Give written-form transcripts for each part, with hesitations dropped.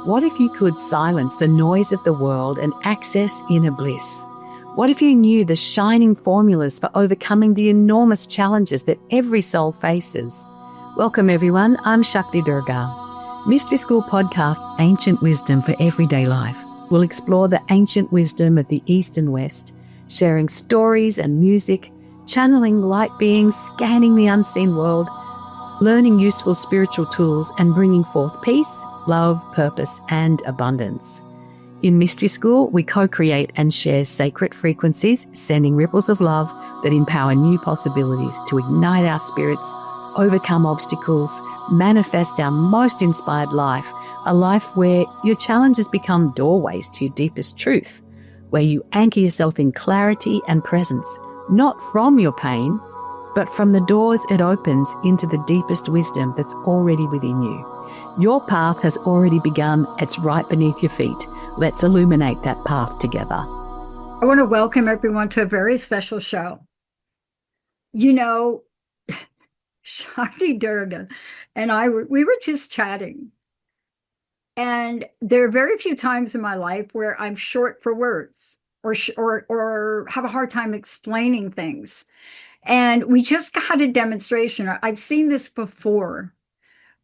What if you could silence the noise of the world and access inner bliss? What if you knew the shining formulas for overcoming the enormous challenges that every soul faces? Welcome everyone, I'm Shakti Durga. Mystery School podcast, Ancient Wisdom for Everyday Life. We'll explore the ancient wisdom of the East and West, sharing stories and music, channeling light beings, scanning the unseen world, learning useful spiritual tools, and bringing forth peace, love, purpose, and abundance. In Mystery School, we co-create and share sacred frequencies, sending ripples of love that empower new possibilities to ignite our spirits, overcome obstacles, manifest our most inspired life, a life where your challenges become doorways to your deepest truth, where you anchor yourself in clarity and presence, not from your pain, but from the doors it opens into the deepest wisdom that's already within you. Your path has already begun. It's right beneath your feet. Let's illuminate that path together. I want to welcome everyone to a very special show. You know, Shakti Durga and we were just chatting. And there are very few times in my life where I'm short for words or have a hard time explaining things. And we just got a demonstration. I've seen this before.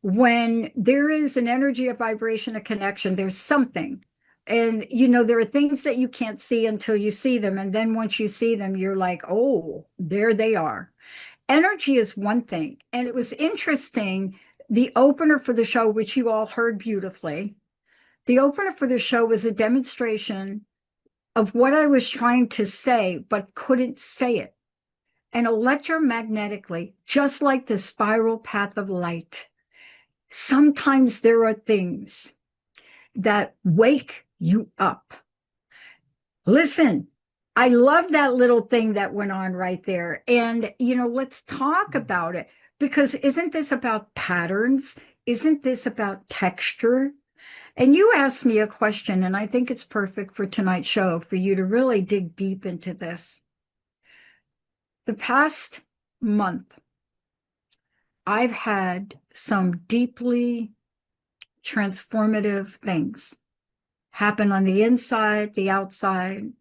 When there is an energy, a vibration, a connection, there's something. And, there are things that you can't see until you see them. And then once you see them, you're like, oh, there they are. Energy is one thing. And it was interesting. The opener for the show, which you all heard beautifully, the opener for the show was a demonstration of what I was trying to say, but couldn't say it. And electromagnetically, just like the spiral path of light, sometimes there are things that wake you up. Listen, I love that little thing that went on right there. And, let's talk about it, because isn't this about patterns? Isn't this about texture? And you asked me a question, and I think it's perfect for tonight's show for you to really dig deep into this. The past month, I've had some deeply transformative things happen on the inside, the outside.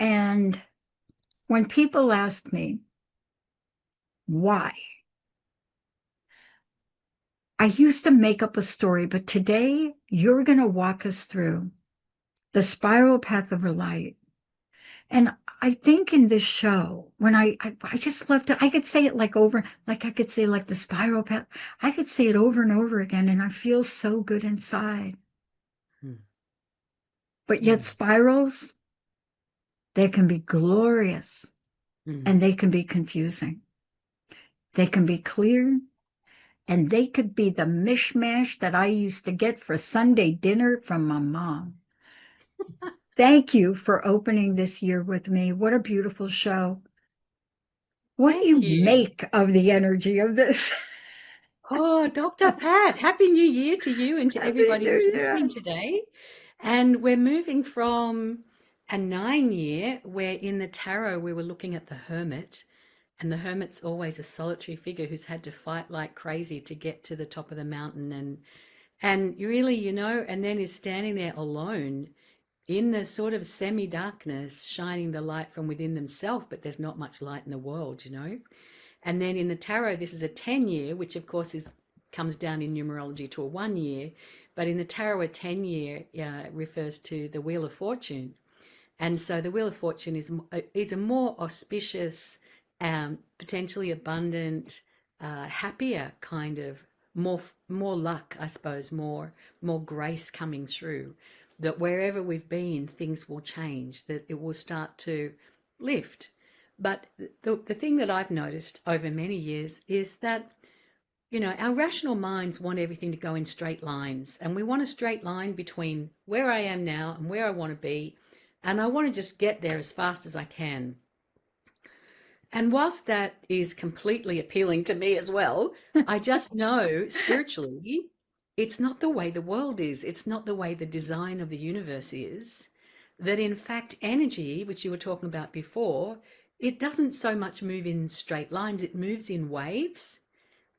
And when people ask me why, I used to make up a story, but today you're going to walk us through the spiral path of light. And I think in this show, when I just love to, I could say it like I could say like the spiral path. I could say it over and over again, and I feel so good inside. But yet spirals, they can be glorious and they can be confusing. They can be clear, and they could be the mishmash that I used to get for Sunday dinner from my mom. Thank you for opening this year with me. What a beautiful show. What do you make of the energy of this? Oh, Dr. Pat, Happy New Year to you and to everybody who's listening today. And we're moving from a 9-year where in the tarot we were looking at the hermit, and the hermit's always a solitary figure who's had to fight like crazy to get to the top of the mountain and really, and then is standing there alone in the sort of semi-darkness, shining the light from within themselves, but there's not much light in the world. And then in the tarot, this is a 10-year, which of course comes down in numerology to a 1-year. But in the tarot, a 10-year refers to the Wheel of Fortune. And so the Wheel of Fortune is a more auspicious, potentially abundant, happier kind of, more luck, I suppose, more grace coming through. That wherever we've been, things will change, that it will start to lift. But the thing that I've noticed over many years is that, our rational minds want everything to go in straight lines. And we want a straight line between where I am now and where I want to be. And I want to just get there as fast as I can. And whilst that is completely appealing to me as well, I just know spiritually, it's not the way the world is. It's not the way the design of the universe is. That in fact, energy, which you were talking about before, it doesn't so much move in straight lines. It moves in waves.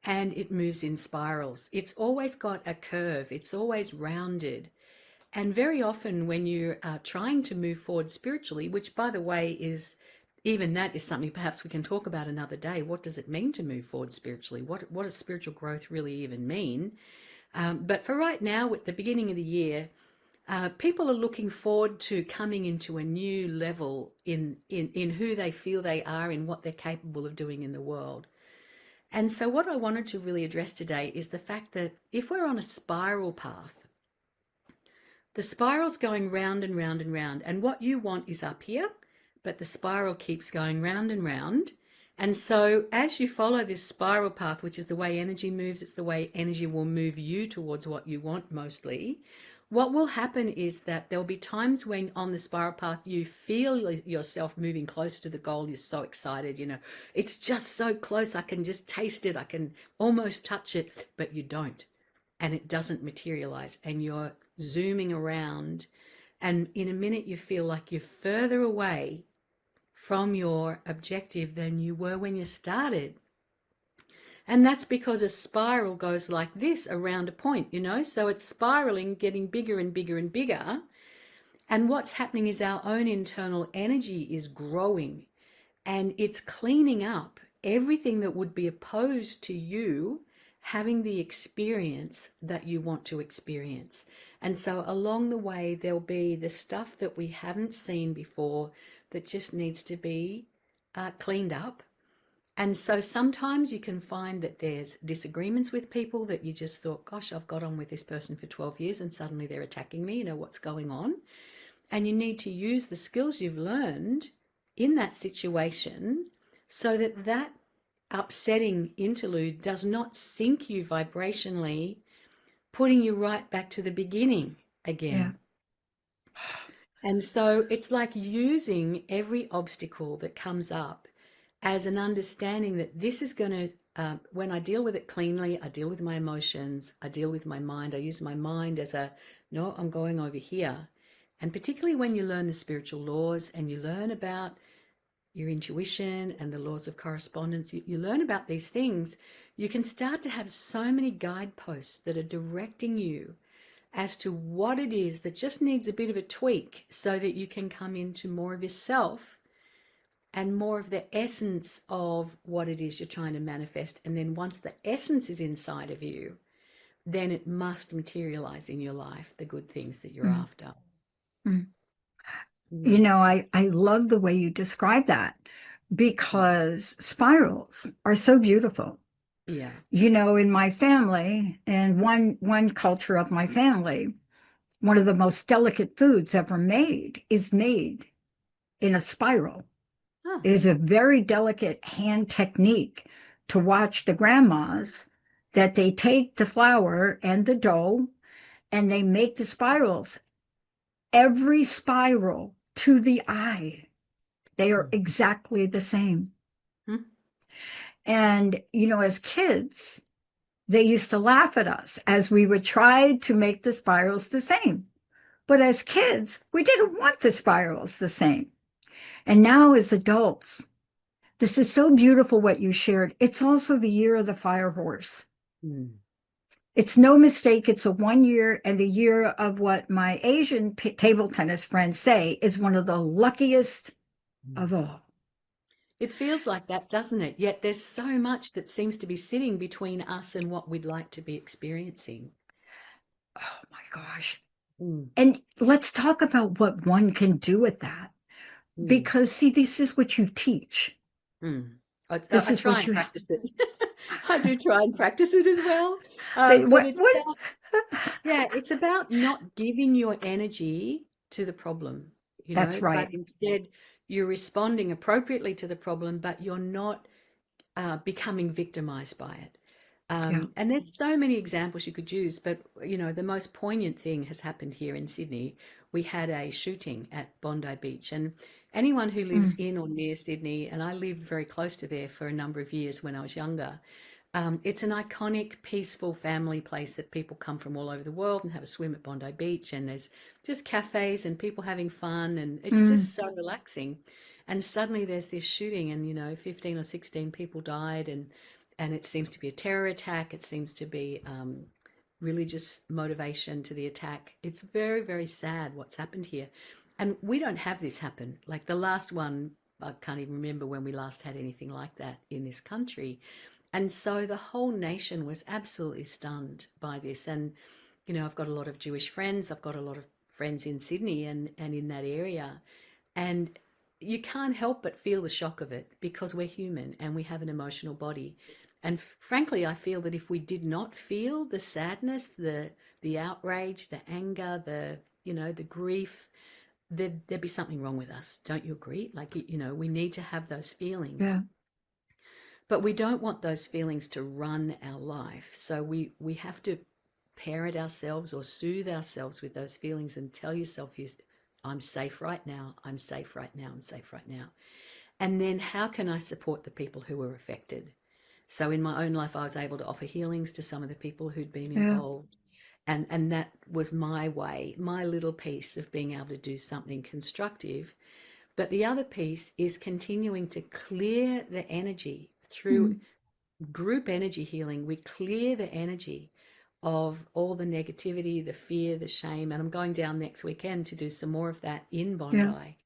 and it moves in spirals. It's always got a curve, it's always rounded. And very often, when you are trying to move forward spiritually, which by the way is even that is something perhaps we can talk about another day. What does it mean to move forward spiritually? What does spiritual growth really even mean? But for right now, at the beginning of the year, people are looking forward to coming into a new level in who they feel they are, in what they're capable of doing in the world. And so, what I wanted to really address today is the fact that if we're on a spiral path, the spiral's going round and round and round, and what you want is up here, but the spiral keeps going round and round. And so, as you follow this spiral path, which is the way energy moves, it's the way energy will move you towards what you want mostly. What will happen is that there'll be times when on the spiral path you feel yourself moving close to the goal. You're so excited, it's just so close. I can just taste it. I can almost touch it, but you don't. And it doesn't materialize. And you're zooming around. And in a minute, you feel like you're further away from your objective than you were when you started. And that's because a spiral goes like this around a point, so it's spiraling, getting bigger and bigger and bigger. And what's happening is our own internal energy is growing, and it's cleaning up everything that would be opposed to you having the experience that you want to experience. And so along the way, there'll be the stuff that we haven't seen before that just needs to be cleaned up. And so sometimes you can find that there's disagreements with people that you just thought, gosh, I've got on with this person for 12 years and suddenly they're attacking me, what's going on? And you need to use the skills you've learned in that situation so that that upsetting interlude does not sink you vibrationally, putting you right back to the beginning Yeah. again. And so it's like using every obstacle that comes up as an understanding that this is going to, when I deal with it cleanly, I deal with my emotions, I deal with my mind, I use my mind as no, I'm going over here. And particularly when you learn the spiritual laws and you learn about your intuition and the laws of correspondence, you learn about these things, you can start to have so many guideposts that are directing you as to what it is that just needs a bit of a tweak so that you can come into more of yourself and more of the essence of what it is you're trying to manifest. And then once the essence is inside of you, then it must materialize in your life, the good things that you're Mm. after. Mm. Mm. I love the way you describe that Mm. because spirals are so beautiful. Yeah. In my family and one culture of my family, one of the most delicate foods ever made is made in a spiral. Oh. It is a very delicate hand technique to watch the grandmas that they take the flour and the dough and they make the spirals. Every spiral to the eye, they are Mm. exactly the same. Mm. And, as kids, they used to laugh at us as we would try to make the spirals the same. But as kids, we didn't want the spirals the same. And now, as adults, this is so beautiful what you shared. It's also the year of the fire horse. Mm. It's no mistake. It's a 1 year, and the year of what my Asian table tennis friends say is one of the luckiest Mm. of all. It feels like that, doesn't it? Yet there's so much that seems to be sitting between us and what we'd like to be experiencing. Oh my gosh. Mm. And let's talk about what one can do with that. Mm. Because, see, this is what you teach. Mm. This I is try what and you, practice it. I do try and practice it as well. But what, it's what? about, yeah, it's about not giving your energy to the problem, That's but right. instead you're responding appropriately to the problem, but you're not becoming victimized by it. Yeah. And there's so many examples you could use, but the most poignant thing has happened here in Sydney. We had a shooting at Bondi Beach, and anyone who lives Mm, in or near Sydney, and I lived very close to there for a number of years when I was younger. It's an iconic, peaceful family place that people come from all over the world and have a swim at Bondi Beach, and there's just cafes and people having fun, and it's mm, just so relaxing. And suddenly there's this shooting, and 15 or 16 people died, and and it seems to be a terror attack. It seems to be religious motivation to the attack. It's very, very sad what's happened here. And we don't have this happen. Like the last one, I can't even remember when we last had anything like that in this country. And so the whole nation was absolutely stunned by this. And, you know, I've got a lot of Jewish friends, I've got a lot of friends in Sydney and in that area. And you can't help but feel the shock of it because we're human and we have an emotional body. And frankly, I feel that if we did not feel the sadness, the outrage, the anger, the you know the grief, there'd be something wrong with us. Don't you agree? Like you know, we need to have those feelings, Yeah. but we don't want those feelings to run our life. So we have to parent ourselves or soothe ourselves with those feelings and tell yourself, I'm safe right now. I'm safe right now. I'm safe right now. And then how can I support the people who were affected? So in my own life, I was able to offer healings to some of the people who'd been Yeah. involved. And that was my way, my little piece of being able to do something constructive. But the other piece is continuing to clear the energy through Mm. group energy healing. We clear the energy of all the negativity, the fear, the shame. And I'm going down next weekend to do some more of that in Yeah. Bondi.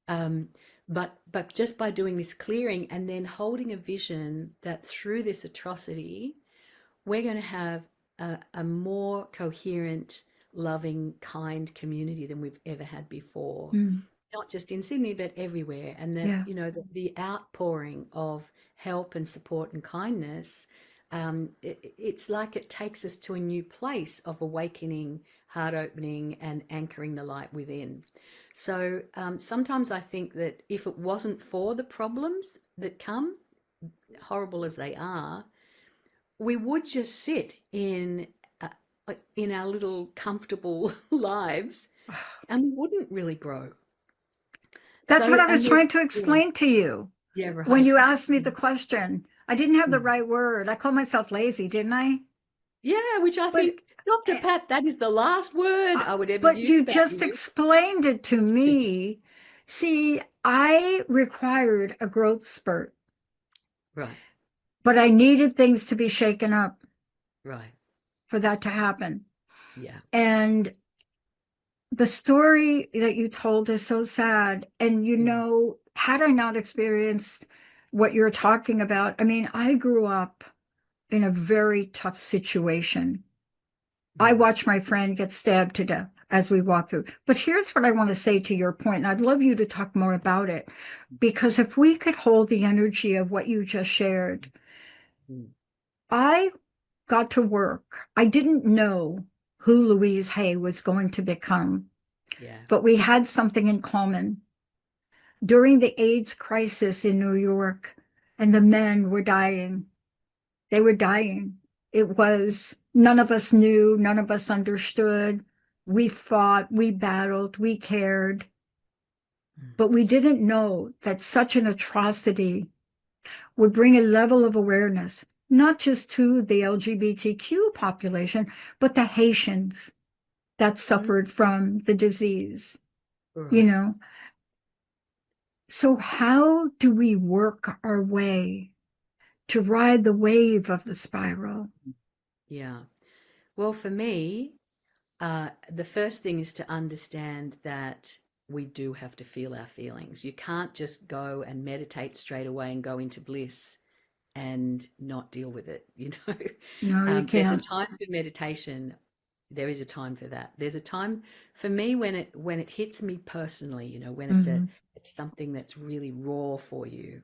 Um, but just by doing this clearing and then holding a vision that through this atrocity, we're going to have a more coherent, loving, kind community than we've ever had before, Mm. not just in Sydney, but everywhere. And that, Yeah. you know, the outpouring of help and support and kindness, it's like it takes us to a new place of awakening, heart opening, and anchoring the light within. So sometimes I think that if it wasn't for the problems that come, horrible as they are, we would just sit uh, in our little comfortable lives and we wouldn't really grow. That's what So, I was and there's, trying to yeah, explain to you yeah, when right. you asked me the question. I didn't have the Mm. right word. I called myself lazy, didn't I? Yeah, which I But think, Dr. eh, Pat, that is the last word I would ever but use you about just you. explained it to me. See, I required a growth spurt, Right, but I needed things to be shaken up right. for that to happen. Yeah. And the story that you told is so sad. And Mm, had I not experienced what you're talking about, I mean, I grew up in a very tough situation. I mm, watched my friend get stabbed to death as we walked through. But here's what I want to say to your point, and I'd love you to talk more about it, because if we could hold the energy of what you just shared, mm. I got to work. I didn't know who Louise Hay was going to become, Yeah. but we had something in common. During the AIDS crisis in New York, and the men were dying, they were dying. It was none of us knew, none of us understood. We fought, we battled, we cared, Mm, but we didn't know that such an atrocity would bring a level of awareness, not just to the LGBTQ population, but the Haitians that mm. suffered from the disease, you Right. know. So, how do we work our way to ride the wave of the spiral? Yeah. Well, for me, the first thing is to understand that we do have to feel our feelings. You can't just go and meditate straight away and go into bliss and not deal with it. You know, No, you there's a can't. time for meditation. There is a time for that. There's a time for me when it hits me personally. You know, when Mhm. it's something that's really raw for you.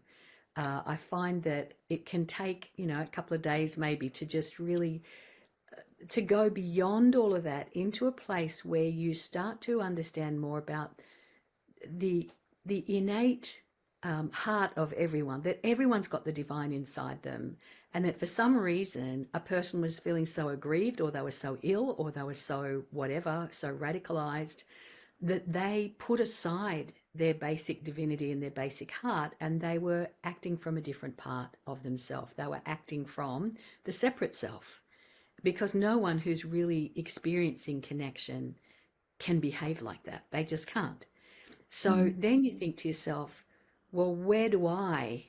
I find that it can take a couple of days maybe to just really to go beyond all of that into a place where you start to understand more about the innate heart of everyone, that everyone's got the divine inside them, and that for some reason a person was feeling so aggrieved, or they were so ill, or they were so whatever, so radicalized, that they put aside their basic divinity and their basic heart, and they were acting from a different part of themselves. They were acting from the separate self, because no one who's really experiencing connection can behave like that. They just can't. So Mhm. then you think to yourself, well, where do I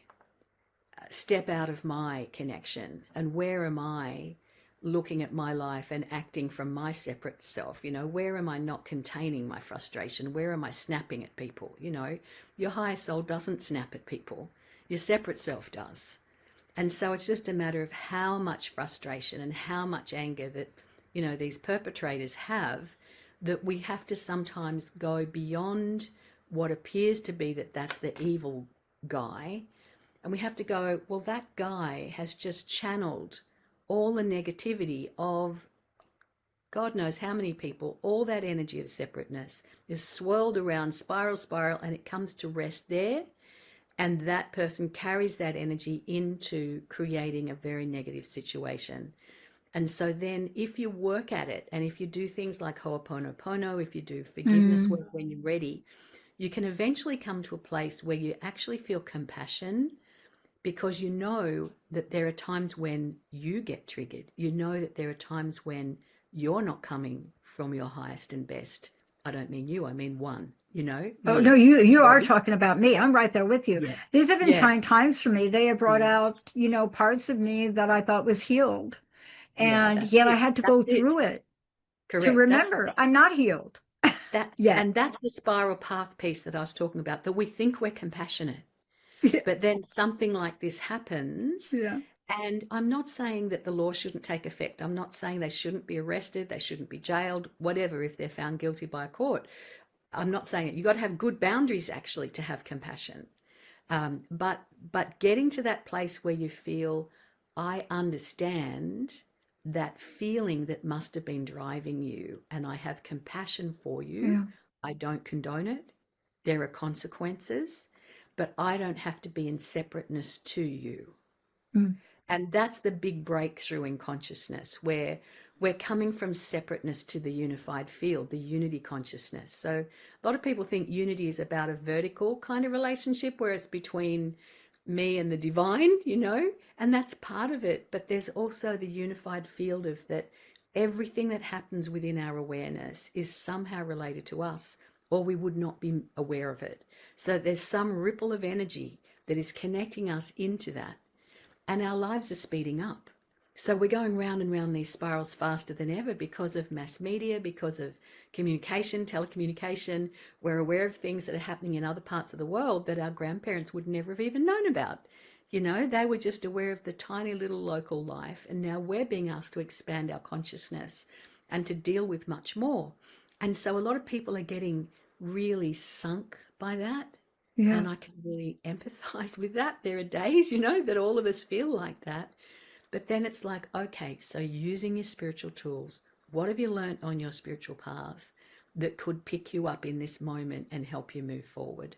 step out of my connection, and where am I looking at my life and acting from my separate self? Where am I not containing my frustration? Where am I snapping at people? Your higher soul doesn't snap at people, your separate self does. And so it's just a matter of how much frustration and how much anger that these perpetrators have, that we have to sometimes go beyond what appears to be that's the evil guy, and we have to go, well, that guy has just channeled all the negativity of God knows how many people. All that energy of separateness is swirled around, spiral, and it comes to rest there. And that person carries that energy into creating a very negative situation. And so then if you work at it, and if you do things like Ho'oponopono, if you do forgiveness Mm. work when you're ready, you can eventually come to a place where you actually feel compassion, because you know that there are times when you get triggered. You know that there are times when you're not coming from your highest and best. I don't mean you, I mean one, Oh no, me, you are body. talking about me. I'm right there with you. Yeah. These have been Yeah. trying times for me. They have brought Yeah. out, parts of me that I thought was healed. Yeah. And That's yet I it. had to That's go it. through it to Correct. remember I'm not healed yet. That's the spiral path piece that I was talking about, that we think we're compassionate. Yeah. But then something like this happens, Yeah. and I'm not saying that the law shouldn't take effect. I'm not saying they shouldn't be arrested, they shouldn't be jailed, whatever, if they're found guilty by a court. I'm not saying it. You've got to have good boundaries actually to have compassion. But getting to that place where you feel, I understand that feeling that must have been driving you, and I have compassion for you. Yeah. I don't condone it. There are consequences, but I don't have to be in separateness to you. Mm. And that's the big breakthrough in consciousness, where we're coming from separateness to the unified field, the unity consciousness. So a lot of people think unity is about a vertical kind of relationship where it's between me and the divine, and that's part of it. But there's also the unified field of that everything that happens within our awareness is somehow related to us, or we would not be aware of it. So there's some ripple of energy that is connecting us into that, and our lives are speeding up. So we're going round and round these spirals faster than ever because of mass media, because of communication, telecommunication. We're aware of things that are happening in other parts of the world that our grandparents would never have even known about. They were just aware of the tiny little local life, and now we're being asked to expand our consciousness and to deal with much more. And so a lot of people are getting really sunk by that, Yeah. and I can really empathize with that. There are days, that all of us feel like that. But then it's like, okay, so using your spiritual tools, what have you learnt on your spiritual path that could pick you up in this moment and help you move forward?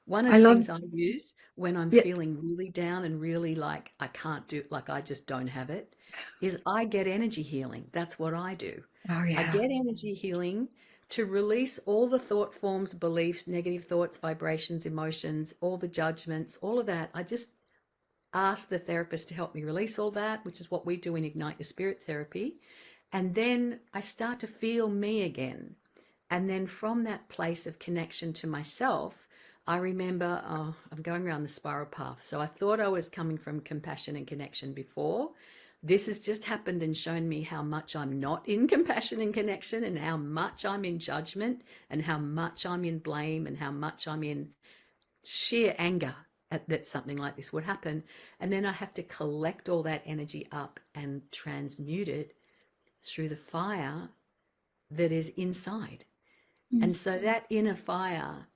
One of I the love, things I use when I'm yeah. feeling really down and really like I can't do, like I just don't have it, is I get energy healing. That's what I do. Oh I yeah. get energy healing to release all the thought forms, beliefs, negative thoughts, vibrations, emotions, all the judgments, all of that. I just ask the therapist to help me release all that, which is what we do in Ignite Your Spirit therapy. And then I start to feel me again. And then from that place of connection to myself, I remember, oh, I'm going around the spiral path. So I thought I was coming from compassion and connection before. This has just happened and shown me how much I'm not in compassion and connection, and how much I'm in judgment, and how much I'm in blame, and how much I'm in sheer anger that something like this would happen. And then I have to collect all that energy up and transmute it through the fire that is inside. Mm. And so that inner fire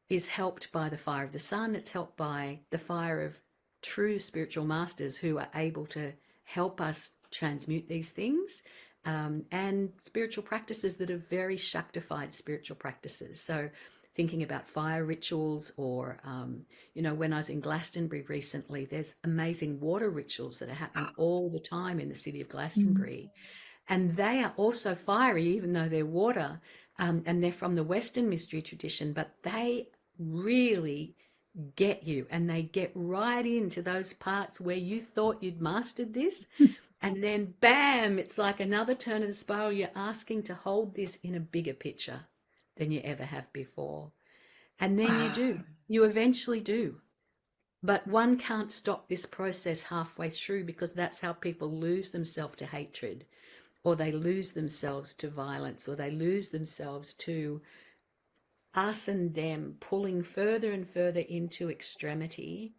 is helped by the fire of the sun. It's helped by the fire of true spiritual masters who are able to help us transmute these things, and spiritual practices that are very Shaktified spiritual practices. So thinking about fire rituals, or, when I was in Glastonbury recently, there's amazing water rituals that are happening all the time in the city of Mm. Glastonbury. And they are also fiery, even though they're water, and they're from the Western mystery tradition, but they really get you, and they get right into those parts where you thought you'd mastered this. And then, bam, it's like another turn of the spiral. You're asking to hold this in a bigger picture than you ever have before. And then you do. You eventually do. But one can't stop this process halfway through, because that's how people lose themselves to hatred, or they lose themselves to violence, or they lose themselves to us and them pulling further and further into extremity,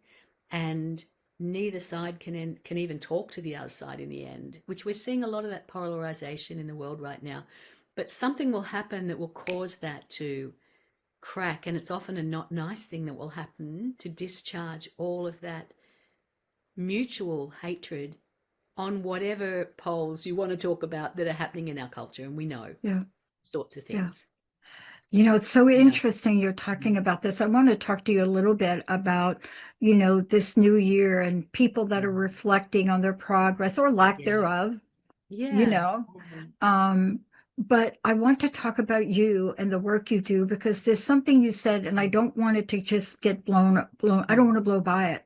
and neither side can even talk to the other side in the end, which we're seeing a lot of that polarization in the world right now. But something will happen that will cause that to crack, and it's often a not nice thing that will happen to discharge all of that mutual hatred on whatever poles you want to talk about that are happening in our culture, and we know Yeah. sorts of Yeah. things. It's so Yeah. interesting you're talking about this. I want to talk to you a little bit about, this new year and people that are reflecting on their progress or lack Yeah. thereof, you Yeah. know. Um, but I want to talk about you and the work you do because there's something you said, and I don't want it to just get blown. I don't want to blow by it.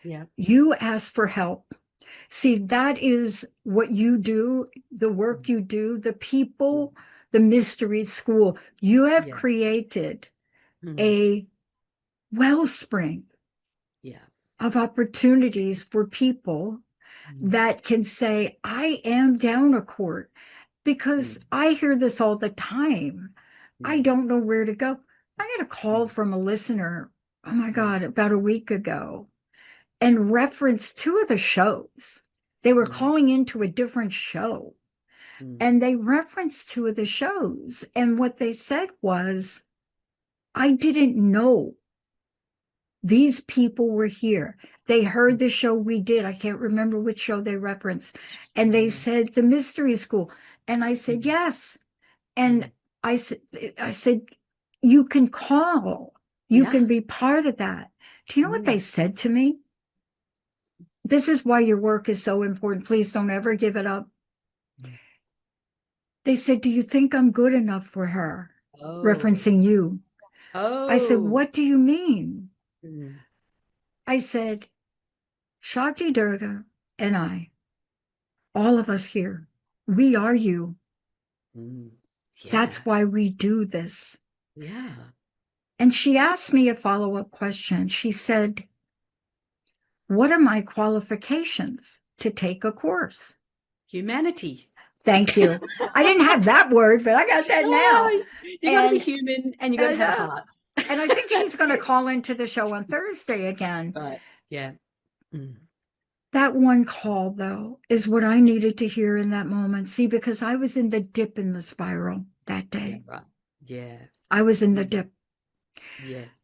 Yeah. You asked for help. See, that is what you do, the work you do, the people, the mystery school. You have Yeah. created Mm. a wellspring Yeah. of opportunities for people Mm. that can say, I am down a court. Because Mm. I hear this all the time. I Mm. don't know where to go. I got a call Mm. from a listener, oh my Mm. God, about a week ago, and referenced two of the shows. They were Mm. calling into a different show Mm. and they referenced two of the shows. And what they said was, I didn't know these people were here. They heard the show we did. I can't remember which show they referenced. And they Mm. said, the mystery school. And I said, Mm. yes. And Mm. I said, I said, you can call. You Yeah. can be part of that. Do you know what they Mm. said to me? This is why your work is so important. Please don't ever give it up. Mm. They said, do you think I'm good enough for her? Oh. Referencing you. I said, Oh. what do you mean? Mm. I said, Shakti Durga and I, all of us here, we are you. Mm. Yeah. That's why we do this. Yeah. And she asked me a follow-up question. She said, what are my qualifications to take a course? Humanity. Thank you. I didn't have that word, but I got that now. Oh, you got to be And human, and you got to and have a uh, heart. and I think she's That's going to it. call into the show on Thursday again. Right. Yeah. Mm. That one call, though, is what I needed to hear in that moment. See, because I was in the dip in the spiral that Yeah. day. Right. Yeah. I was in the Mm. dip. Yes.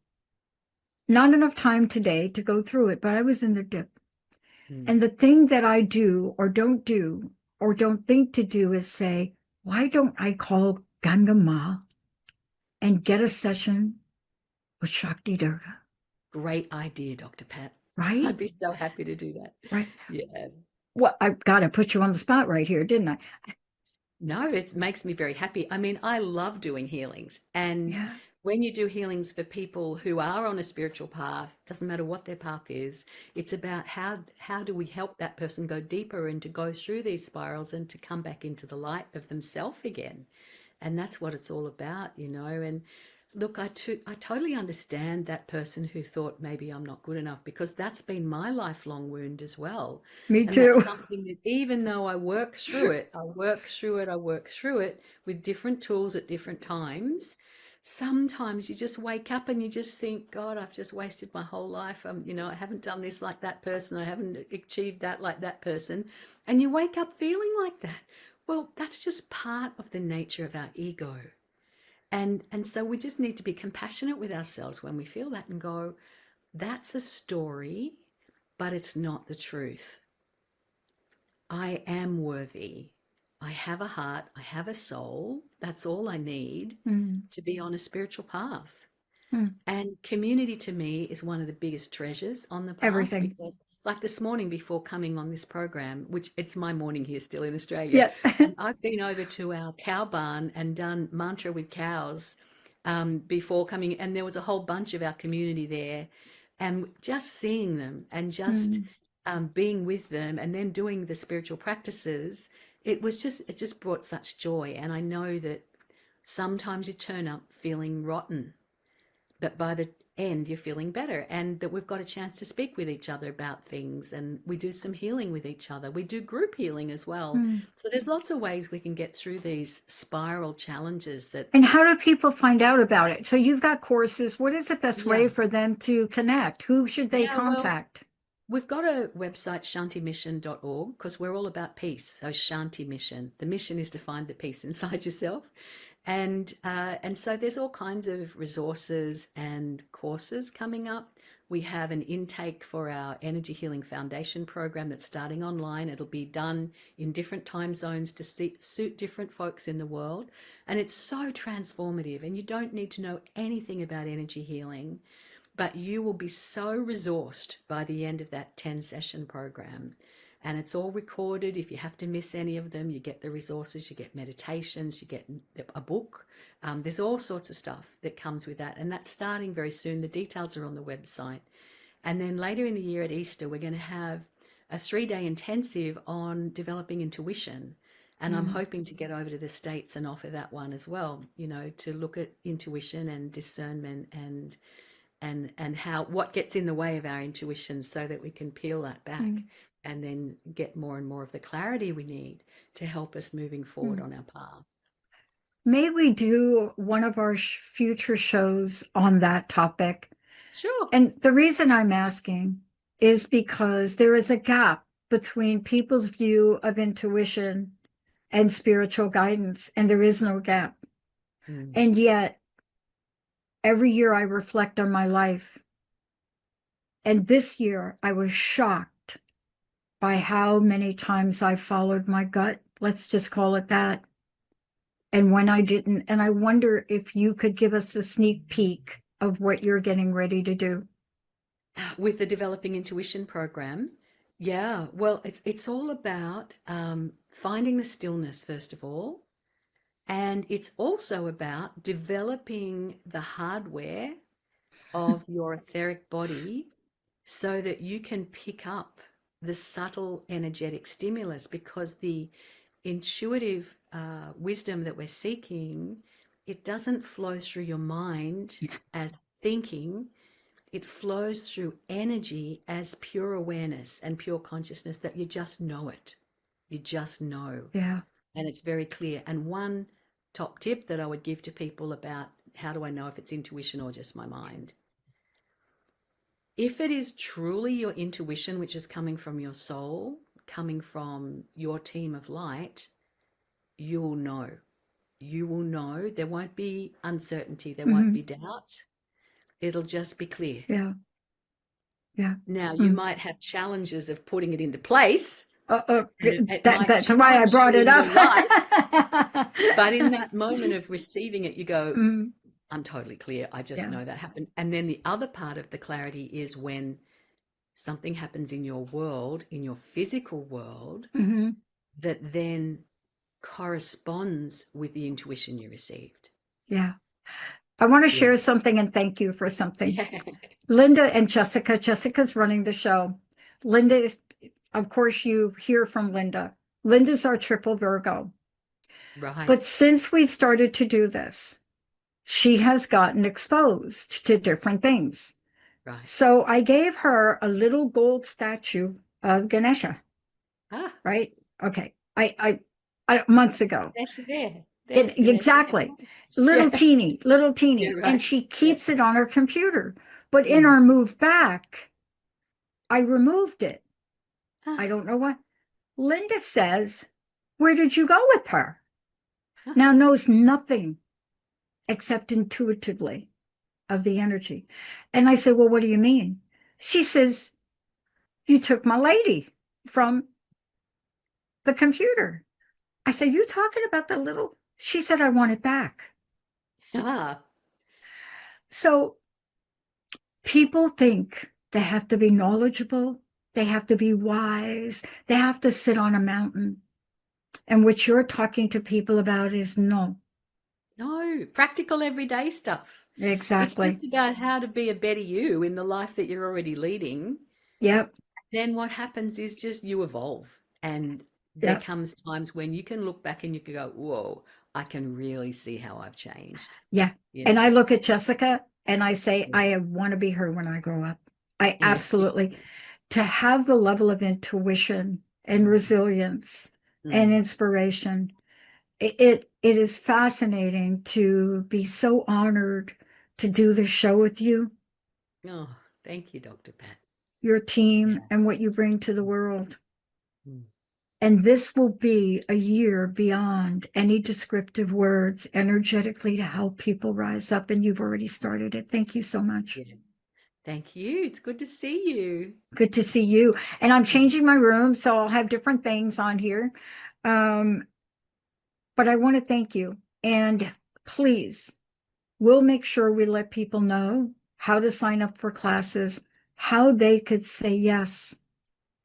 Not enough time today to go through it, but I was in the dip. Mm. And the thing that I do or don't think to do is say, why don't I call Ganga Ma and get a session with Shakti Durga? Great idea, Dr. Pat. Right? I'd be so happy to do that. Right. Yeah. Well, I got to put you on the spot right here, didn't I? No, it makes me very happy. I mean, I love doing healings. And Yeah. when you do healings for people who are on a spiritual path, doesn't matter what their path is, it's about how do we help that person go deeper and to go through these spirals and to come back into the light of themselves again. And that's what it's all about. And look, I totally understand that person who thought maybe I'm not good enough, because that's been my lifelong wound as well. Me And that's too. something that, even though I work through it, I work through it with different tools at different times. Sometimes you just wake up and you just think, God, I've just wasted my whole life. I haven't done this like that person. I haven't achieved that like that person. And you wake up feeling like that. Well, that's just part of the nature of our ego. And so we just need to be compassionate with ourselves when we feel that and go, that's a story, but it's not the truth. I am worthy. I have a heart. I have a soul. That's all I need Mm, to be on a spiritual path. mm. And community to me is one of the biggest treasures on the path, Everything. because, like this morning before coming on this program, which it's my morning here still in Australia, Yeah. and I've been over to our cow barn and done mantra with cows before coming, and there was a whole bunch of our community there, and just seeing them and just Mm, being with them and then doing the spiritual practices, it just brought such joy. And I know that sometimes you turn up feeling rotten, but end, you're feeling better, and that we've got a chance to speak with each other about things, and we do some healing with each other. We do group healing as well. Mm. So there's lots of ways we can get through these spiral challenges that, And how do people find out about it? So you've got courses. What is the best yeah, way for them to connect? Who should they yeah, well, contact? we've got a website, shantimission.org, because we're all about peace. So Shanti Mission. The mission is to find the peace inside yourself. And so there's all kinds of resources and courses coming up. We have an intake for our Energy Healing Foundation program that's starting online. It'll be done in different time zones to suit different folks in the world. And it's so transformative. And you don't need to know anything about energy healing, but you will be so resourced by the end of that 10 session program. And it's all recorded. If you have to miss any of them, you get the resources, you get meditations, you get a book. There's all sorts of stuff that comes with that. And that's starting very soon. The details are on the website. And then later in the year at Easter, we're going to have a 3-day intensive on developing intuition. And I'm Mm. hoping to get over to the States and offer that one as well, to look at intuition and discernment and how what gets in the way of our intuition so that we can peel that back Mm. and then get more and more of the clarity we need to help us moving forward Mm. on our path. May we do one of our future shows on that topic? Sure. And the reason I'm asking is because there is a gap between people's view of intuition and spiritual guidance, and there is no gap. Mm. And yet, every year I reflect on my life. And this year I was shocked by how many times I followed my gut. Let's just call it that. And when I didn't, and I wonder if you could give us a sneak peek of what you're getting ready to do. With the developing intuition program, yeah, well, it's all about finding the stillness first of all, and it's also about developing the hardware of your etheric body so that you can pick up the subtle energetic stimulus, because the intuitive wisdom that we're seeking, it doesn't flow through your mind as thinking. It flows through energy as pure awareness and pure consciousness, that you just know it. You just know. Yeah. And it's very clear. And one top tip that I would give to people about how do I know if it's intuition or just my mind? If it is truly your intuition, which is coming from your soul, coming from your team of light, you will know. You will know. There won't be uncertainty. There won't Mm-hmm. be doubt. It'll just be clear. Yeah. Yeah. Now, you Mm. might have challenges of putting it into place, Uh, uh, and it might that's why I challenge you brought it in up. your life. But in that moment of receiving it, you go, Mm. I'm totally clear. I just Yeah. know that happened. And then the other part of the clarity is when something happens in your world, in your physical world, Mm-hmm. that then corresponds with the intuition you received. Yeah. I want to Yeah. share something and thank you for something. Yeah. Linda and Jessica's running the show. Linda is, of course, you hear from Linda. Linda's our triple Virgo. Right. But since we've started to do this, she has gotten exposed to different things. Right. So I gave her a little gold statue of Ganesha, Ah, right? Okay. Months ago. Ganesh there. And There's Ganesh. exactly. Yeah. Little Yeah, teeny. And right. she Yeah. keeps it on her computer. But in Mm. our move back, I removed it. Ah, I don't know why. Linda says, where did you go with her? ah, Now knows nothing except intuitively of the energy. And I said, well, what do you mean? She says, you took my lady from the computer. I said, you talking about the little? She said, I want it back. ah. So people think they have to be knowledgeable, they have to be wise, they have to sit on a mountain. And what you're talking to people about is no. No, practical everyday stuff. It's Exactly. just about how to be a better you in the life that you're already leading. Yep. Then what happens is just you evolve. And there Yep. comes times when you can look back and you can go, whoa, I can really see how I've changed. Yeah. You And know? I look at Jessica And I say, I want to be her when I grow up. I Yeah. absolutely, to have the level of intuition and Mm. resilience and Mm. inspiration. It is fascinating to be so honored to do this show with you, Oh, thank you, Dr. Pat. your team, Yeah. and what you bring to the world. Mm. And this will be a year beyond any descriptive words energetically to help people rise up. And you've already started it. Thank you so much. Yeah. Thank you. It's good to see you. Good to see you. And I'm Mm. changing my room, so I'll have different things on here. Um, but I want to thank you. And please, we'll make sure we let people know how to sign up for classes, how they could say yes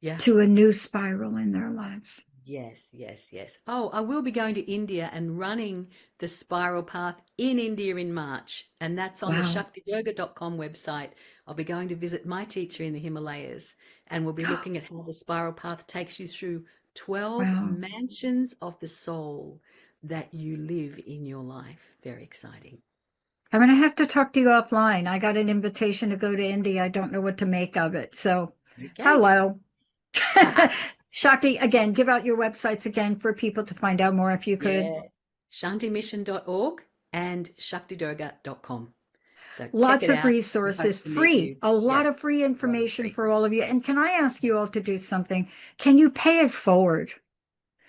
Yeah. to a new spiral in their lives. Yes, yes, yes. Oh, I will be going to India and running the spiral path in India in March, and that's on the Wow. shaktidurga.com website. I'll be going to visit my teacher in the Himalayas, and we'll be looking at how the spiral path takes you through 12 Wow. mansions of the soul that you live in your life. Very exciting. I'm going to have to talk to you offline. I got an invitation to go to India. I don't know what to make of it. So, Okay. hello. Shakti, again, give out your websites again for people to find out more if you could. Yeah. Shantimission.org and shaktidurga.com. So check Lots it of out. We hope resources, to meet free, you. a lot Yeah, of free totally information free. for all of you. And can I ask you all to do something? Can you pay it forward?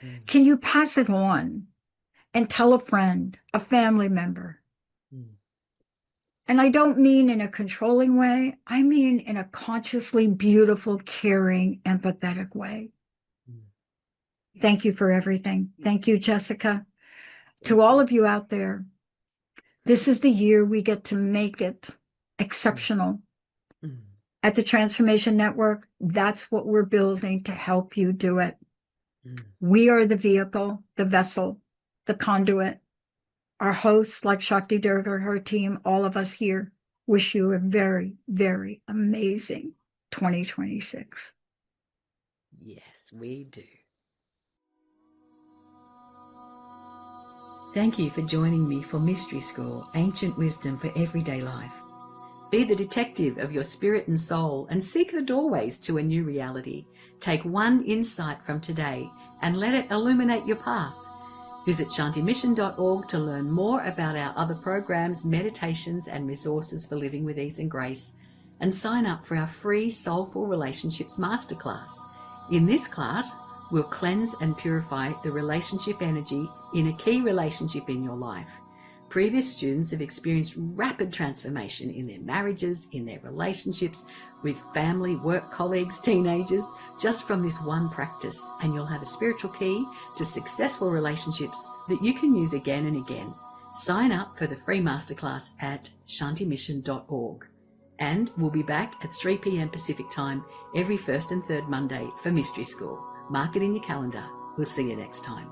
Mm, Can you pass it on and tell a friend, a family member? mm, And I don't mean in a controlling way. I mean in a consciously beautiful, caring, empathetic way. mm. Thank you for everything. Thank you, Jessica. To Thank all you. of you out there, this is the year we get to make it Mm, exceptional. mm, At the Transformation Network, that's what we're building to help you do it. mm. We are the vehicle, the vessel, the conduit. Our hosts, like Shakti Durga, her team, all of us here, wish you a very, very amazing 2026. Yes, we do. Thank you for joining me for Mystery School, Ancient Wisdom for Everyday Life. Be the detective of your spirit and soul and seek the doorways to a new reality. Take one insight from today and let it illuminate your path. Visit shantimission.org to learn more about our other programs, meditations, and resources for living with ease and grace. And sign up for our free Soulful Relationships Masterclass. In this class, we'll cleanse and purify the relationship energy in a key relationship in your life. Previous students have experienced rapid transformation in their marriages, in their relationships, with family, work colleagues, teenagers, just from this one practice. And you'll have a spiritual key to successful relationships that you can use again and again. Sign up for the free masterclass at shantimission.org. And we'll be back at 3 p.m. Pacific time every first and third Monday for Mystery School. Mark it in your calendar. We'll see you next time.